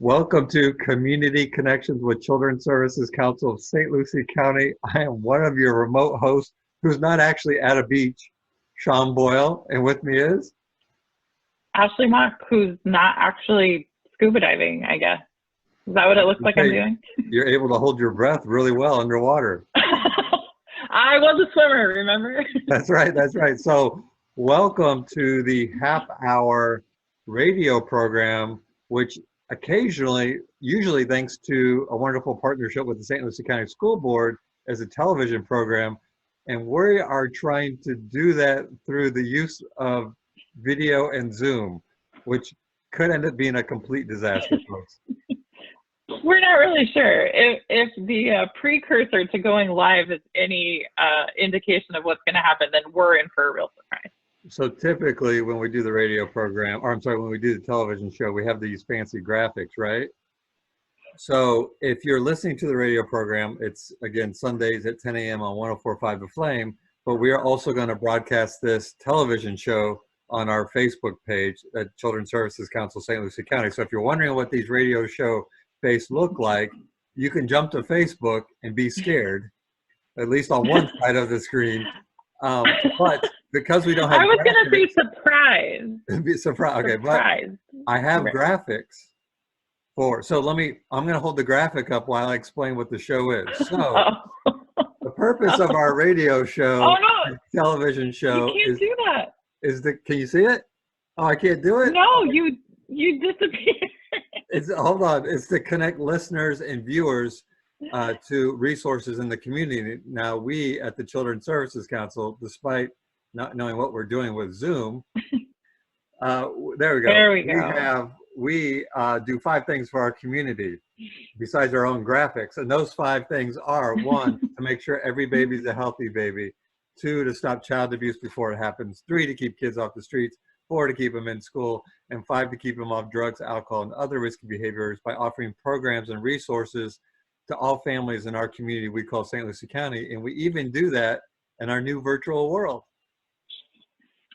Welcome to Community Connections with Children's Services Council of St. Lucie County. I am one of your remote hosts who's not actually at a beach, Sean Boyle, and with me is Ashley Mock, who's not actually scuba diving, I guess. Is that what it looks like I'm doing? You're able to hold your breath really well underwater. I was a swimmer, remember? That's right, that's right. So welcome to the half-hour radio program, which occasionally, usually thanks to a wonderful partnership with the St. Lucie County School Board as a television program. And we are trying to do that through the use of video and Zoom, which could end up being a complete disaster, folks. We're not really sure. If the precursor to going live is any indication of what's going to happen, then we're in for a real surprise. So typically when we do the radio program, or I'm sorry, when we do the television show, we have these fancy graphics, right? So if you're listening to the radio program, it's again Sundays at 10 a.m. on 104.5 The Flame, but we are also going to broadcast this television show on our Facebook page at Children's Services Council St. Lucie County. So if you're wondering what these radio show face look like, you can jump to Facebook and be scared, at least on one side of the screen. But because we don't have, I was going to be surprised. Be surprised. Okay, surprised. But I have graphics for. So I'm going to hold the graphic up while I explain what the show is. So the purpose of our radio show, television show, you can't do that. Can you see it? Oh, I can't do it. No, you disappeared. Hold on. It's to connect listeners and viewers to resources in the community. Now, we at the Children's Services Council, despite not knowing what we're doing with Zoom, there we go. There we go. We do 5 things for our community besides our own graphics. And those 5 things are: 1, to make sure every baby's a healthy baby; 2, to stop child abuse before it happens; 3, to keep kids off the streets; 4, to keep them in school; and 5, to keep them off drugs, alcohol, and other risky behaviors by offering programs and resources to all families in our community we call St. Lucie County. And we even do that in our new virtual world.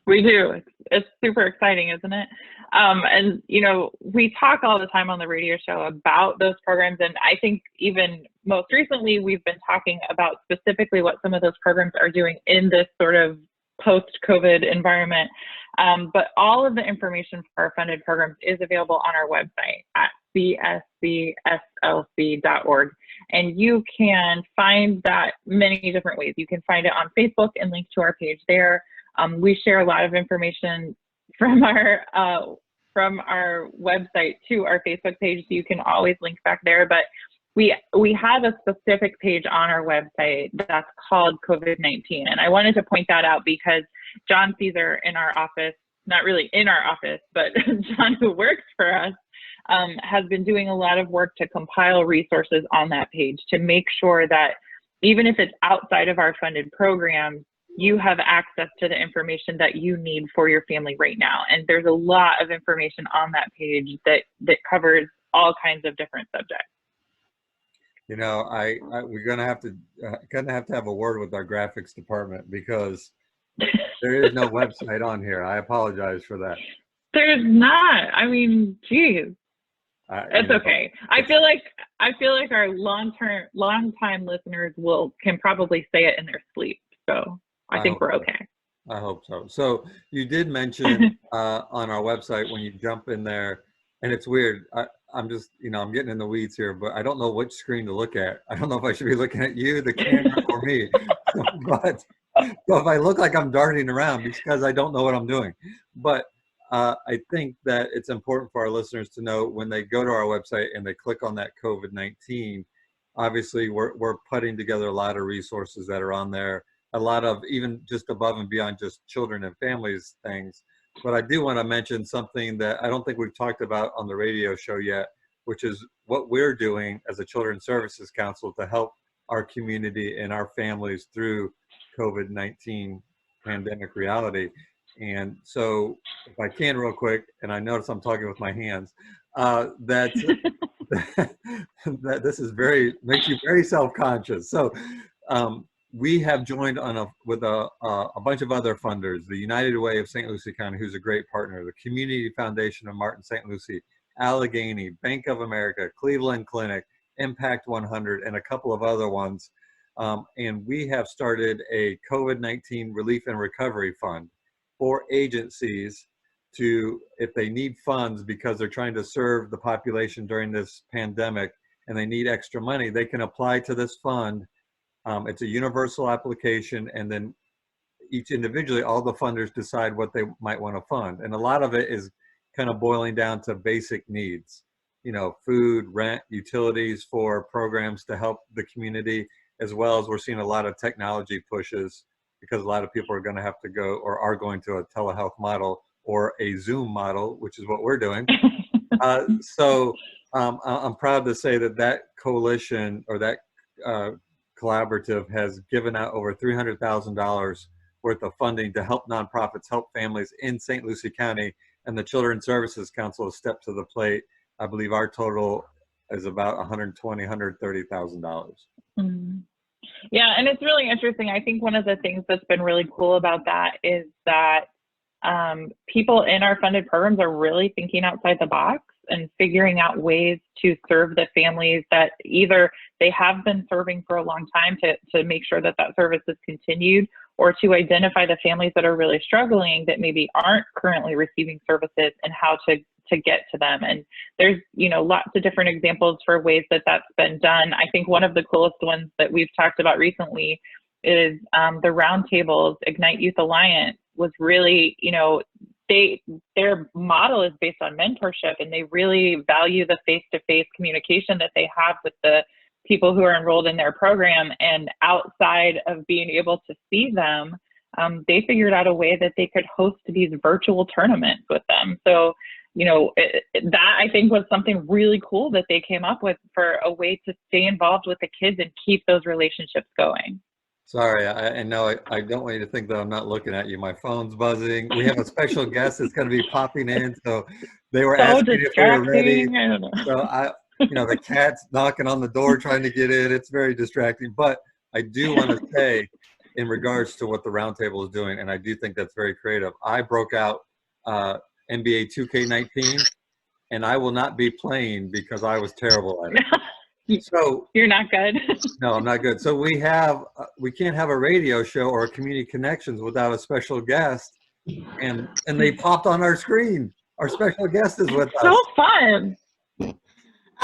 We do. It's super exciting, isn't it? And, you know, we talk all the time on the radio show about those programs. And I think even most recently, we've been talking about specifically what some of those programs are doing in this sort of post-COVID environment. But all of the information for our funded programs is available on our website at cscslc.org. And you can find that many different ways. You can find it on Facebook and link to our page there. We share a lot of information from our website to our Facebook page, so you can always link back there. But we have a specific page on our website that's called COVID-19. And I wanted to point that out because John Caesar in our office, not really in our office, but John, who works for us, has been doing a lot of work to compile resources on that page to make sure that even if it's outside of our funded program, you have access to the information that you need for your family right now. And there's a lot of information on that page that covers all kinds of different subjects. You know, we're gonna have to have a word with our graphics department because there is no website on here. I apologize for that. There's not. I mean, geez. It's okay. I feel like our long-time listeners can probably say it in their sleep. So I think we're okay. I hope so. So you did mention on our website when you jump in there, and it's weird. I'm just, I'm getting in the weeds here, but I don't know which screen to look at. I don't know if I should be looking at you, the camera, or me. But if I look like I'm darting around because I don't know what I'm doing. But I think that it's important for our listeners to know when they go to our website and they click on that COVID-19, obviously we're putting together a lot of resources that are on there, a lot of even just above and beyond just children and families things. But I do want to mention something that I don't think we've talked about on the radio show yet, which is what we're doing as a Children's Services Council to help our community and our families through COVID-19 pandemic reality. And so if I can real quick, and I notice I'm talking with my hands, that this is makes you very self-conscious. So we have joined with a bunch of other funders, the United Way of St. Lucie County, who's a great partner, the Community Foundation of Martin St. Lucie, Allegheny, Bank of America, Cleveland Clinic, Impact 100, and a couple of other ones. And we have started a COVID-19 relief and recovery fund for agencies to, if they need funds because they're trying to serve the population during this pandemic and they need extra money, they can apply to this fund. It's a universal application, and then each individually, all the funders decide what they might want to fund. And a lot of it is kind of boiling down to basic needs, you know, food, rent, utilities for programs to help the community, as well as we're seeing a lot of technology pushes because a lot of people are going to have to go or are going to a telehealth model or a Zoom model, which is what we're doing. So I'm proud to say that that coalition or that collaborative has given out over $300,000 worth of funding to help nonprofits help families in St. Lucie County, and the Children's Services Council has stepped to the plate. I believe our total is about $130,000. Mm. Yeah, and it's really interesting. I think one of the things that's been really cool about that is that people in our funded programs are really thinking outside the box and figuring out ways to serve the families that either they have been serving for a long time to make sure that that service is continued, or to identify the families that are really struggling that maybe aren't currently receiving services and how to get to them. And there's, you know, lots of different examples for ways that that's been done. I think one of the coolest ones that we've talked about recently is the Roundtables Ignite Youth Alliance was really, you know, their model is based on mentorship, and they really value the face-to-face communication that they have with the people who are enrolled in their program. And outside of being able to see them, they figured out a way that they could host these virtual tournaments with them. So, you know, that I think was something really cool that they came up with for a way to stay involved with the kids and keep those relationships going. Sorry, I know I don't want you to think that I'm not looking at you. My phone's buzzing. We have a special guest that's going to be popping in, so they were So asking if we were ready. I don't know. So you know, the cat's knocking on the door trying to get in. It's very distracting. But I do want to say, in regards to what the Roundtable is doing, and I do think that's very creative. I broke out NBA 2K19, and I will not be playing because I was terrible at it. So you're not good. No, I'm not good. So we can't have a radio show or a community connections without a special guest, and they popped on our screen. Our special guest is with us. So fun.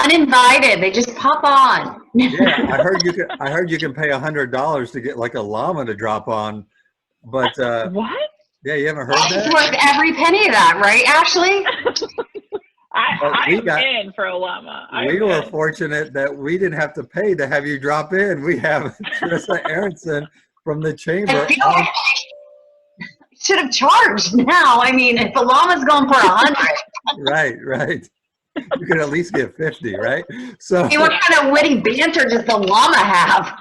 Uninvited, they just pop on. Yeah, I heard you can pay $100 to get like a llama to drop on, but what? Yeah, you haven't heard that? It's worth every penny of that, right, Ashley? I'm in for a llama. We were fortunate that we didn't have to pay to have you drop in. We have Terissa Aronson from the Chamber. I feel like I should have charged now. I mean, if the llama's going for 100. Right. You could at least get 50, right? So, hey, what kind of witty banter does the llama have?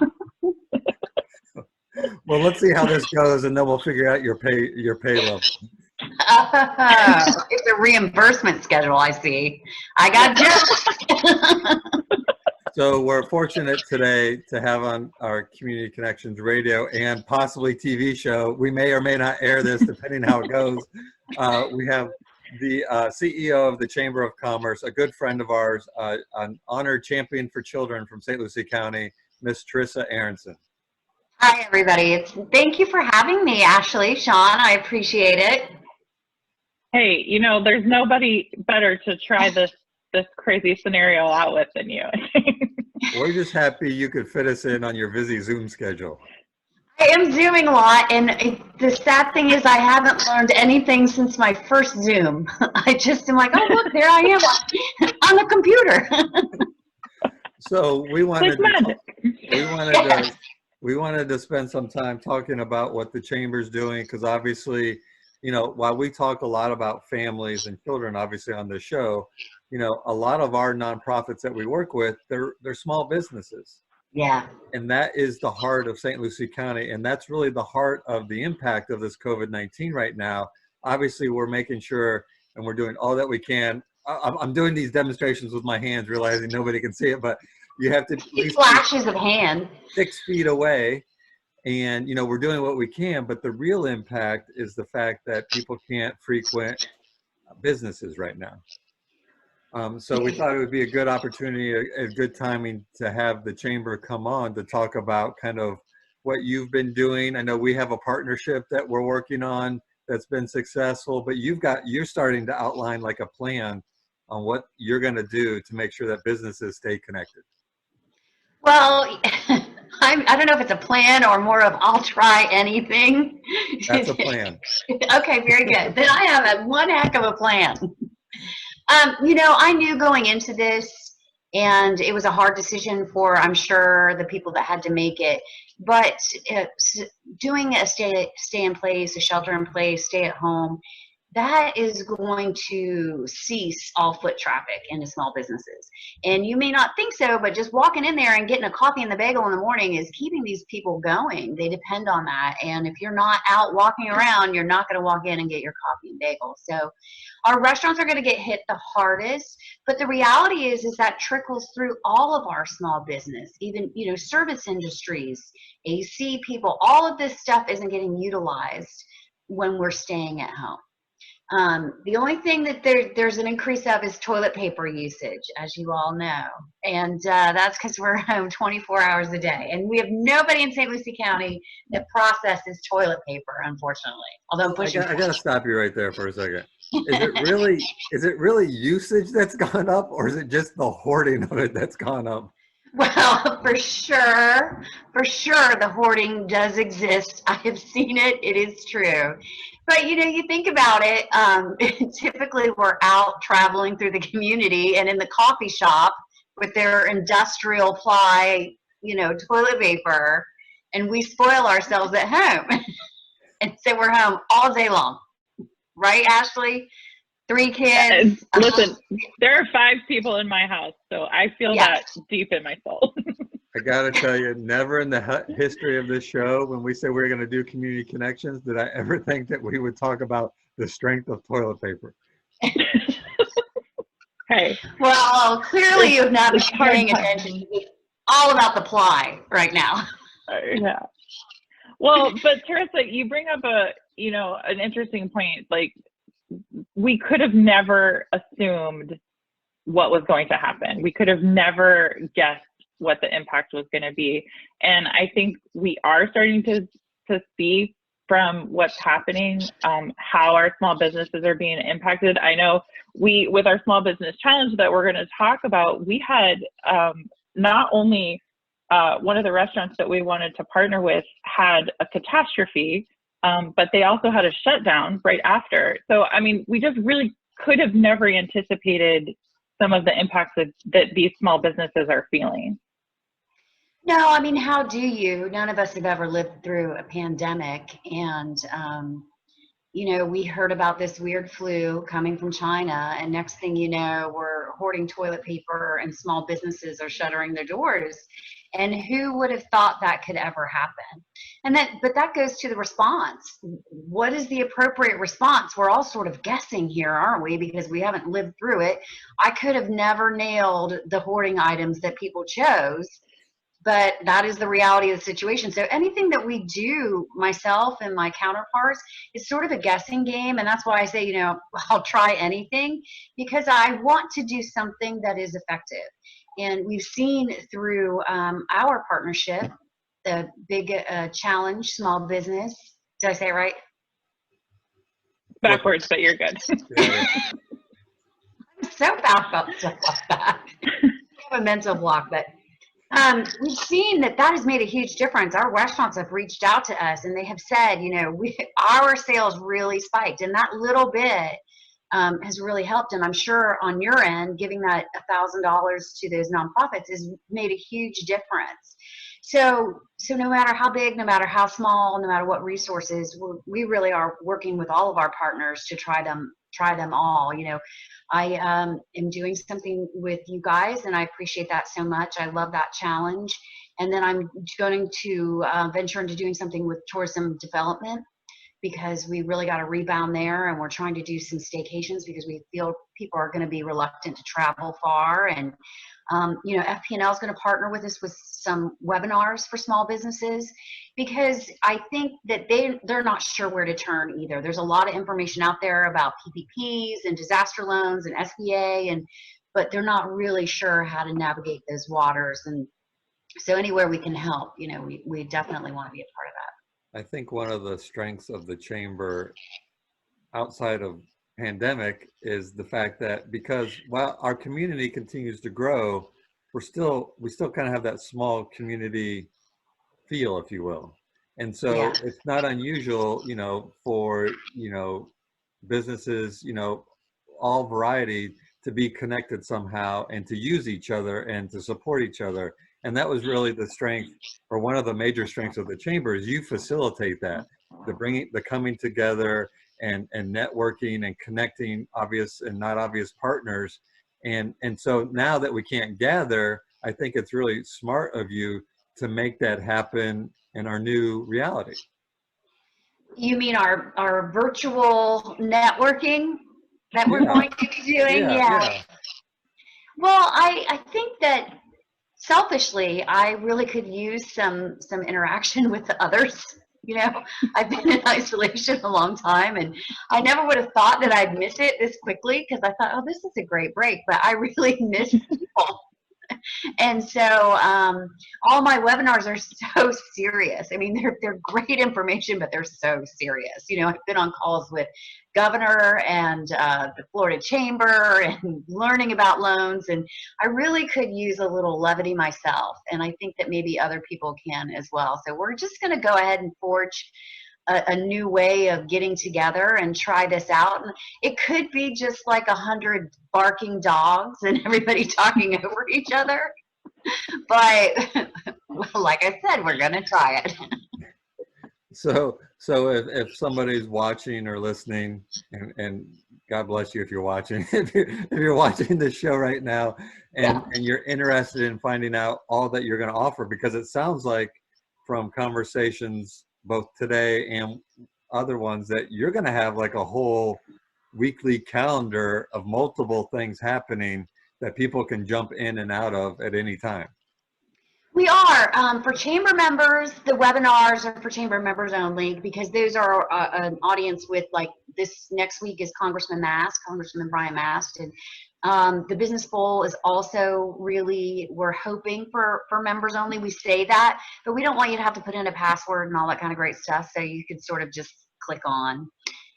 Well, let's see how this goes, and then we'll figure out your pay level. It's a reimbursement schedule, I see. I got you. So we're fortunate today to have on our Community Connections radio and possibly TV show. We may or may not air this depending how it goes. We have the CEO of the Chamber of Commerce, a good friend of ours, an honored champion for children from St. Lucie County, Miss Terissa Aronson. Hi, everybody. Thank you for having me, Ashley, Sean. I appreciate it. Hey, you know, there's nobody better to try this crazy scenario out with than you. We're just happy you could fit us in on your busy Zoom schedule. I am Zooming a lot, and the sad thing is I haven't learned anything since my first Zoom. I just am like, oh, look, there I am on the computer. So we wanted to spend some time talking about what the Chamber's doing, because obviously, you know, while we talk a lot about families and children, obviously on this show, you know, a lot of our nonprofits that we work with, they're small businesses. Yeah. And that is the heart of St. Lucie County. And that's really the heart of the impact of this COVID-19 right now. Obviously, we're making sure, and we're doing all that we can. I'm doing these demonstrations with my hands, realizing nobody can see it, but you have to at least flashes of hand 6 feet away. And, you know, we're doing what we can, but the real impact is the fact that people can't frequent businesses right now. So we thought it would be a good opportunity, a good timing to have the chamber come on to talk about kind of what you've been doing. I know we have a partnership that we're working on that's been successful, but you're starting to outline like a plan on what you're going to do to make sure that businesses stay connected. Well, I don't know if it's a plan or more of I'll try anything. That's a plan. Okay, very good. Then I have one heck of a plan. You know, I knew going into this, and it was a hard decision for, I'm sure, the people that had to make it. But doing a stay in place, a shelter in place, stay at home, that is going to cease all foot traffic into small businesses. And you may not think so, but just walking in there and getting a coffee and the bagel in the morning is keeping these people going. They depend on that. And if you're not out walking around, you're not going to walk in and get your coffee and bagel. So our restaurants are going to get hit the hardest. But the reality is that trickles through all of our small business, even, you know, service industries, AC people, all of this stuff isn't getting utilized when we're staying at home. The only thing that there's an increase of is toilet paper usage, as you all know. And that's because we're home 24 hours a day. And we have nobody in St. Lucie County that processes toilet paper, unfortunately. Although I'm pushing. I got to stop you right there for a second. Is it really usage that's gone up, or is it just the hoarding of it that's gone up? Well, for sure, the hoarding does exist. I have seen it. It is true. But, you know, you think about it, typically we're out traveling through the community and in the coffee shop with their industrial ply, you know, toilet paper, and we spoil ourselves at home. And so we're home all day long. Right, Ashley? 3 kids. Listen, there are 5 people in my house, so I feel that deep in my soul. I gotta tell you, never in the history of this show, when we said we were going to do community connections, did I ever think that we would talk about the strength of toilet paper. Hey. Well, clearly you've not been paying attention. It's all about the ply right now. Yeah. Well, but Terissa, you bring up an interesting point. Like, we could have never assumed what was going to happen. We could have never guessed what the impact was going to be. And I think we are starting to see from what's happening, how our small businesses are being impacted. I know with our small business challenge that we're going to talk about, we had not only one of the restaurants that we wanted to partner with had a catastrophe, but they also had a shutdown right after. So, I mean, we just really could have never anticipated some of the impacts that these small businesses are feeling. No, I mean, how do you? None of us have ever lived through a pandemic. And, you know, we heard about this weird flu coming from China. And next thing you know, we're hoarding toilet paper and small businesses are shuttering their doors. And who would have thought that could ever happen? But that goes to the response. What is the appropriate response? We're all sort of guessing here, aren't we? Because we haven't lived through it. I could have never nailed the hoarding items that people chose, but that is the reality of the situation. So anything that we do, myself and my counterparts, is sort of a guessing game. And that's why I say, you know, I'll try anything, because I want to do something that is effective. And we've seen through our partnership, the big challenge, small business. Did I say it right? Backwards, but you're good. I'm so bad about stuff like that. I have a mental block, but we've seen that has made a huge difference. Our restaurants have reached out to us and they have said, you know, our sales really spiked, and that little bit has really helped. And I'm sure on your end, giving that $1,000 to those nonprofits has made a huge difference. So no matter how big, no matter how small, no matter what resources, we really are working with all of our partners to try them all. You know, I am doing something with you guys, and I appreciate that so much. I love that challenge. And then I'm going to venture into doing something with tourism development, because we really got to rebound there, and we're trying to do some staycations because we feel people are going to be reluctant to travel far. And you know, FP&L is going to partner with us with some webinars for small businesses, because I think that they're not sure where to turn either. There's a lot of information out there about PPPs and disaster loans and SBA, and but they're not really sure how to navigate those waters. And so anywhere we can help, you know, we definitely want to be a part of that. I think one of the strengths of the chamber outside of pandemic is the fact that because while our community continues to grow, we still kind of have that small community feel, if you will. And so Yeah. it's not unusual, you know, for, you know, businesses, you know, all variety to be connected somehow and to use each other and to support each other. And that was really the strength, or one of the major strengths of the chamber, is you facilitate that, the coming together and networking and connecting obvious and not obvious partners. And so now that we can't gather, I think it's really smart of you to make that happen in our new reality. You mean our virtual networking that we're going to be doing? Yeah. Well, I think that selfishly, I really could use some interaction with the others. You know, I've been in isolation a long time, and I never would have thought that I'd miss it this quickly, because I thought, oh, this is a great break, but I really miss people. And so all my webinars are so serious. I mean, they're great information, but they're so serious. You know, I've been on calls with governor and the Florida Chamber and learning about loans, and I really could use a little levity myself, and I think that maybe other people can as well. So we're just going to go ahead and forge a new way of getting together and try this out. And it could be just like 100 barking dogs and everybody talking over each other. But like I said, we're going to try it. So if somebody's watching or listening, and God bless you if you're watching, if you're watching this show right now, and you're interested in finding out all that you're going to offer, because it sounds like from conversations both today and other ones that you're going to have like a whole weekly calendar of multiple things happening that people can jump in and out of at any time. We are. For chamber members, the webinars are for chamber members only, because those are an audience with, like, this next week is Congressman Brian Mast, and the Business Bowl is also really, we're hoping for members only. We say that, but we don't want you to have to put in a password and all that kind of great stuff, so you could sort of just click on.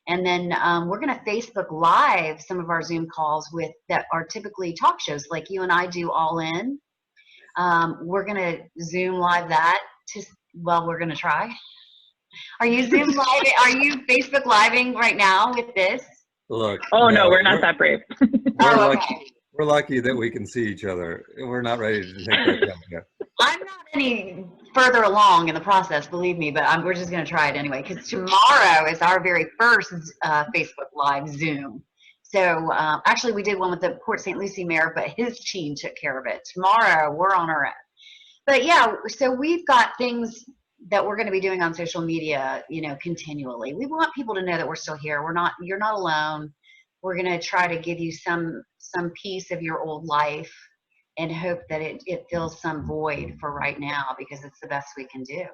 And then we're going to Facebook Live some of our Zoom calls that are typically talk shows like you and I do, All In. We're going to Zoom Live that. We're going to try. Are you Zoom Live? Are you Facebook Living right now with this? Look. Oh, no, we're not that brave. We're lucky that we can see each other. We're not ready to take that jump yet. I'm not any further along in the process, believe me, but we're just going to try it anyway, because tomorrow is our very first Facebook Live Zoom. So actually, we did one with the Port St. Lucie mayor, but his team took care of it. Tomorrow, we're on our own. But yeah, so we've got things that we're going to be doing on social media, you know, continually. We want people to know that we're still here. You're not alone. We're going to try to give you some piece of your old life, and hope that it fills some void for right now, because it's the best we can do.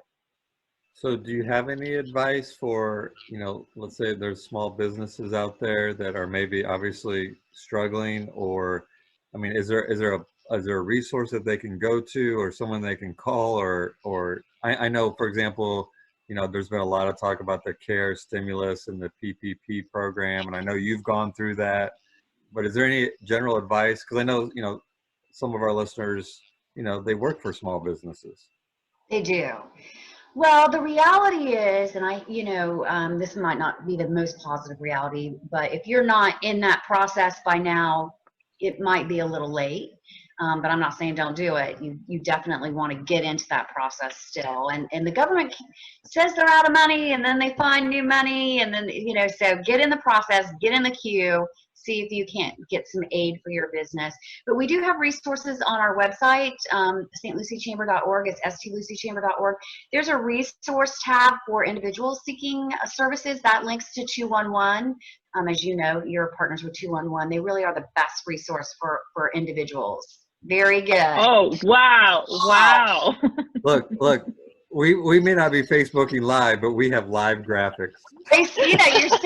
So do you have any advice for, you know, let's say there's small businesses out there that are maybe obviously struggling, or, I mean, is there a resource that they can go to, or someone they can call, or I know, for example, you know, there's been a lot of talk about the CARE stimulus and the PPP program, and I know you've gone through that, but is there any general advice? Because I know, you know, some of our listeners, you know, they work for small businesses. They do. Well, the reality is, and this might not be the most positive reality, but if you're not in that process by now, it might be a little late. But I'm not saying don't do it. You definitely want to get into that process still. And the government says they're out of money, and then they find new money, and then, you know, so get in the process, get in the queue, see if you can't get some aid for your business. But we do have resources on our website, stluciechamber.org. It's stluciechamber.org. There's a resource tab for individuals seeking services that links to 211. As you know, you're partners with 211. They really are the best resource for individuals. Very good. Oh, wow. Wow. Look, we may not be Facebooking live, but we have live graphics. I see that you're so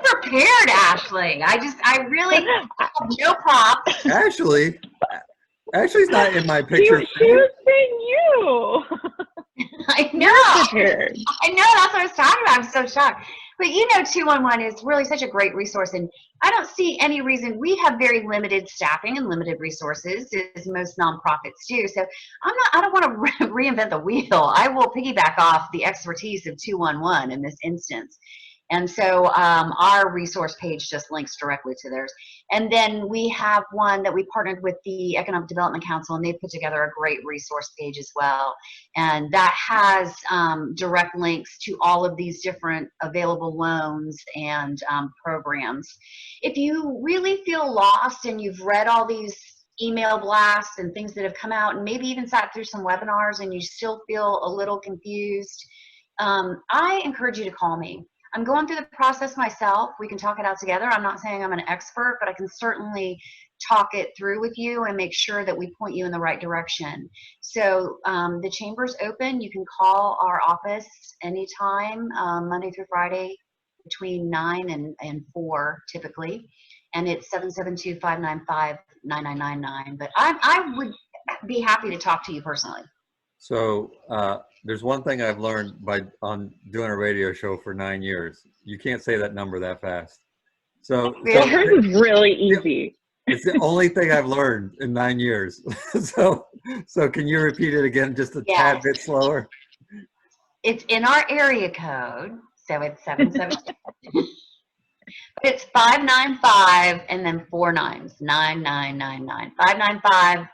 prepared, Ashley. I really have no props. Ashley's not in my picture. She was saying you. I know. You're prepared. I know. That's what I was talking about. I'm so shocked. But 211 is really such a great resource, and I don't see any reason. We have very limited staffing and limited resources, as most nonprofits do. So I don't want to reinvent the wheel. I will piggyback off the expertise of 211 in this instance. And so our resource page just links directly to theirs. And then we have one that we partnered with the Economic Development Council, and they put together a great resource page as well. And that has direct links to all of these different available loans and programs. If you really feel lost and you've read all these email blasts and things that have come out, and maybe even sat through some webinars and you still feel a little confused, I encourage you to call me. I'm going through the process myself. We can talk it out together. I'm not saying I'm an expert, but I can certainly talk it through with you and make sure that we point you in the right direction. So the chamber's open. You can call our office anytime, Monday through Friday, between 9 and 4 typically. And it's 772-595-9999. But I would be happy to talk to you personally. So there's one thing I've learned on doing a radio show for 9 years. You can't say that number that fast. So hers is really easy. It's the only thing I've learned in 9 years. So can you repeat it again, just a tad bit slower? It's in our area code, so it's 772. It's 595 and then 4 nines, 9999. 595.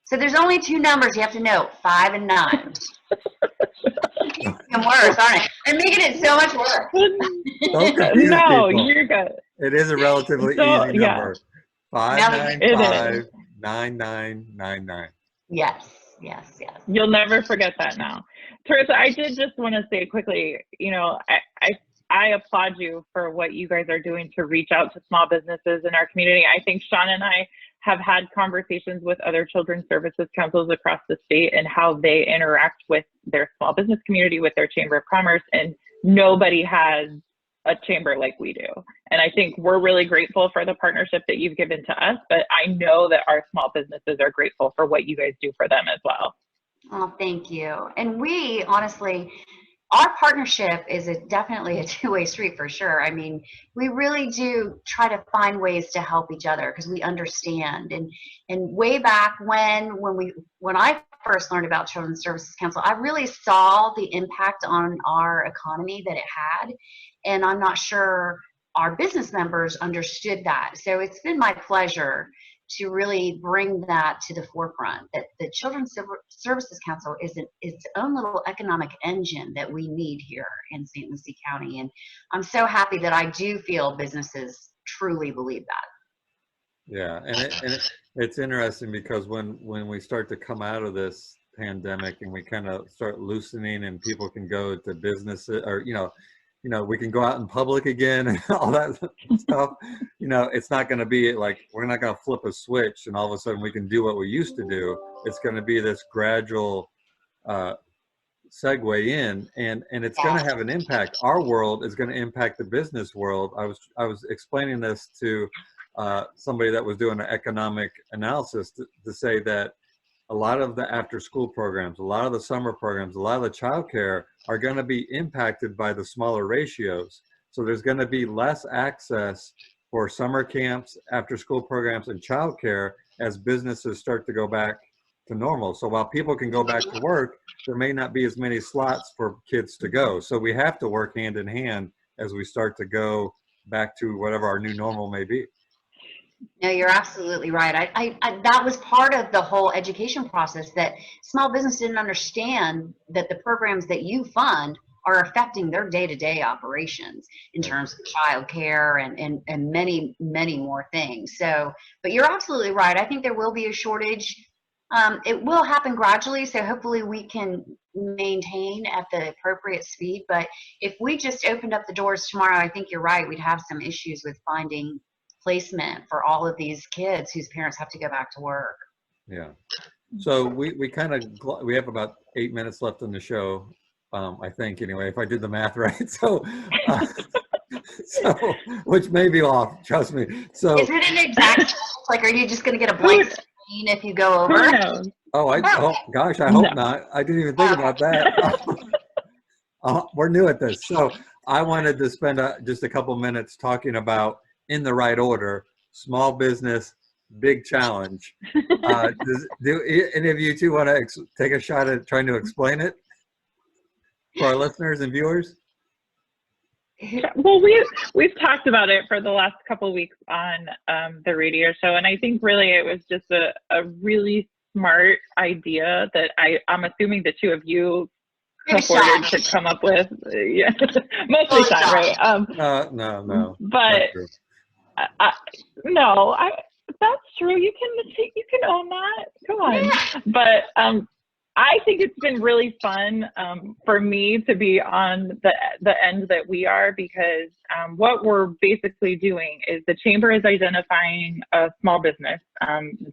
So there's only 2 numbers you have to know, 5 and 9. It's worse, aren't it? I'm making it so much worse. No, you're good. It is a relatively easy number. 595-9999. Yes. You'll never forget that now. Terissa, I did just want to say quickly, I applaud you for what you guys are doing to reach out to small businesses in our community. I think Sean and I have had conversations with other children's services councils across the state and how they interact with their small business community, with their Chamber of Commerce, and nobody has a chamber like we do. And I think we're really grateful for the partnership that you've given to us, but I know that our small businesses are grateful for what you guys do for them as well. Oh, thank you. And we honestly, our partnership is definitely a two-way street for sure. I mean, we really do try to find ways to help each other because we understand. And way back when I first learned about Children's Services Council, I really saw the impact on our economy that it had. And I'm not sure our business members understood that. So it's been my pleasure to really bring that to the forefront, that the Children's Services Council is its own little economic engine that we need here in St. Lucie County. And I'm so happy that I do feel businesses truly believe that. Yeah, and it's interesting because when we start to come out of this pandemic and we kind of start loosening and people can go to businesses, or we can go out in public again and all that stuff. It's not going to be like, we're not going to flip a switch and all of a sudden we can do what we used to do. It's going to be this gradual segue in, and it's going to have an impact. Our world is going to impact the business world. I was explaining this to somebody that was doing an economic analysis to say that a lot of the after school programs, a lot of the summer programs, a lot of the childcare are going to be impacted by the smaller ratios. So there's going to be less access for summer camps, after school programs, and childcare as businesses start to go back to normal. So while people can go back to work, there may not be as many slots for kids to go. So we have to work hand in hand as we start to go back to whatever our new normal may be. No, you're absolutely right. I that was part of the whole education process, that small business didn't understand that the programs that you fund are affecting their day-to-day operations in terms of childcare and many, many more things. So, but you're absolutely right. I think there will be a shortage. It will happen gradually, so hopefully we can maintain at the appropriate speed. But if we just opened up the doors tomorrow, I think you're right, we'd have some issues with finding placement for all of these kids whose parents have to go back to work. Yeah. So we kind of, we have about 8 minutes left in the show, I think, anyway, if I did the math right. So, so, which may be off, trust me. So, Is it an exact science? Like, are you just going to get a blank screen if you go over? Who knows? oh gosh, I hope not. I didn't even think about that. We're new at this. So I wanted to spend just a couple minutes talking about, in the right order, small business, big challenge. Do any of you two want to take a shot at trying to explain it for our listeners and viewers? Well, we've talked about it for the last couple of weeks on the radio show, and I think really it was just a really smart idea that I'm assuming the two of you afforded to come up with. Yeah, mostly Sean, right? No. But no, that's true. You can own that. Come on. Yeah. But I think it's been really fun for me to be on the end that we are, because what we're basically doing is the chamber is identifying a small business,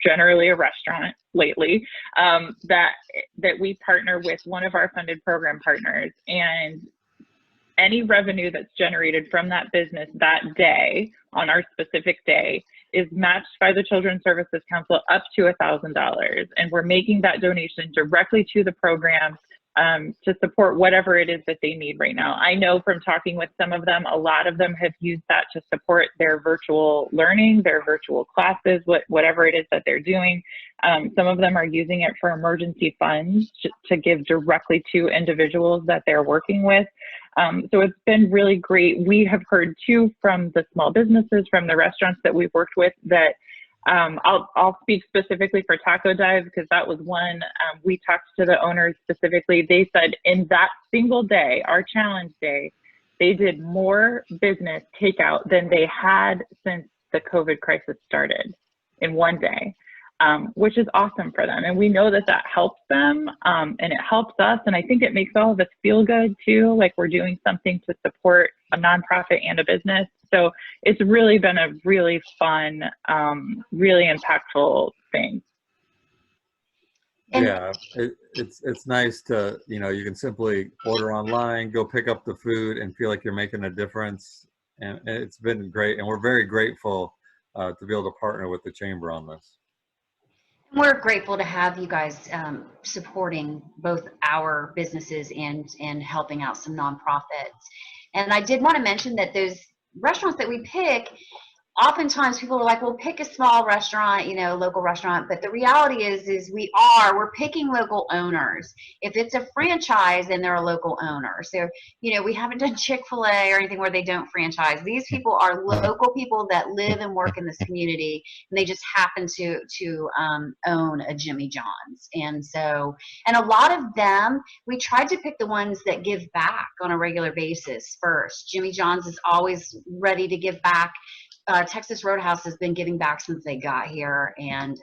generally a restaurant lately, that we partner with one of our funded program partners, and any revenue that's generated from that business that day, on our specific day, is matched by the Children's Services Council up to $1,000. And we're making that donation directly to the program to support whatever it is that they need right now. I know from talking with some of them, a lot of them have used that to support their virtual learning, their virtual classes, whatever it is that they're doing. Some of them are using it for emergency funds to give directly to individuals that they're working with. So it's been really great. We have heard too from the small businesses, from the restaurants that we've worked with, that I'll speak specifically for Taco Dive, because that was one. We talked to the owners specifically. They said in that single day, our challenge day, they did more business takeout than they had since the COVID crisis started in one day. Which is awesome for them. And we know that helps them, and it helps us. And I think it makes all of us feel good too, like we're doing something to support a nonprofit and a business. So it's really been a really fun, really impactful thing. Yeah, it's nice to, you can simply order online, go pick up the food, and feel like you're making a difference. And it's been great. And we're very grateful to be able to partner with the chamber on this. We're grateful to have you guys supporting both our businesses and helping out some nonprofits. And I did want to mention that those restaurants that we pick, oftentimes people are like, well, pick a small restaurant, local restaurant. But the reality is we're picking local owners. If it's a franchise, then they're a local owner. So, we haven't done Chick-fil-A or anything where they don't franchise. These people are local people that live and work in this community, and they just happen to own a Jimmy John's. And a lot of them, we tried to pick the ones that give back on a regular basis first. Jimmy John's is always ready to give back. Texas Roadhouse has been giving back since they got here, and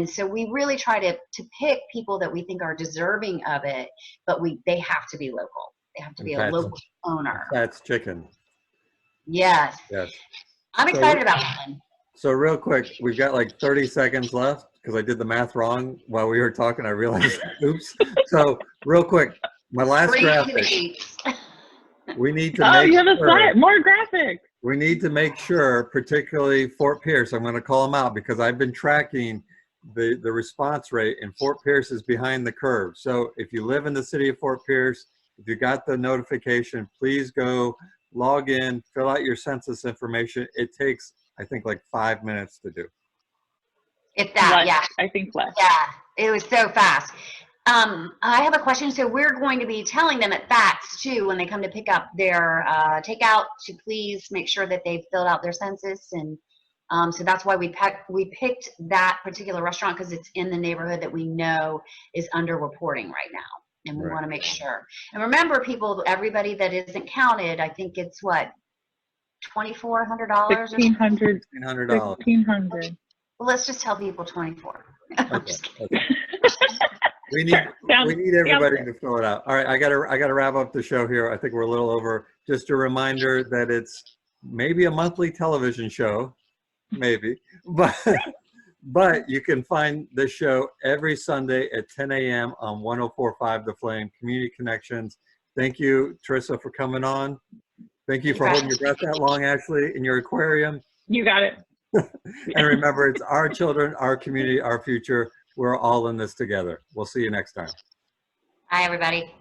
so we really try to pick people that we think are deserving of it, but they have to be local. They have to be a local owner. That's chicken. Yes. I'm excited about that one. So real quick, we've got like 30 seconds left because I did the math wrong while we were talking. I realized, oops. So real quick, my last graphic. We need to make you have a slide, more graphics. We need to make sure, particularly Fort Pierce, I'm going to call them out because I've been tracking the response rate, and Fort Pierce is behind the curve. So if you live in the city of Fort Pierce, if you got the notification, please go log in, fill out your census information. It takes, I think, like 5 minutes to do. If that, yeah. I think less. Yeah, it was so fast. I have a question. So we're going to be telling them at FATS too, when they come to pick up their takeout, to please make sure that they've filled out their census. And so that's why we picked that particular restaurant, because it's in the neighborhood that we know is underreporting right now. And we want to make sure. And remember, people, everybody that isn't counted, I think it's what, $2,400 or something? $1,500. $1,500. Well, let's just tell people 24. Okay. We need everybody to fill it out. All right, I gotta wrap up the show here. I think we're a little over. Just a reminder that it's maybe a monthly television show, maybe, but But you can find the show every Sunday at 10 a.m. on 104.5 The Flame, Community Connections. Thank you, Terissa, for coming on. Thank you for holding your breath that long, Ashley, in your aquarium. You got it. And remember, it's our children, our community, our future. We're all in this together. We'll see you next time. Bye, everybody.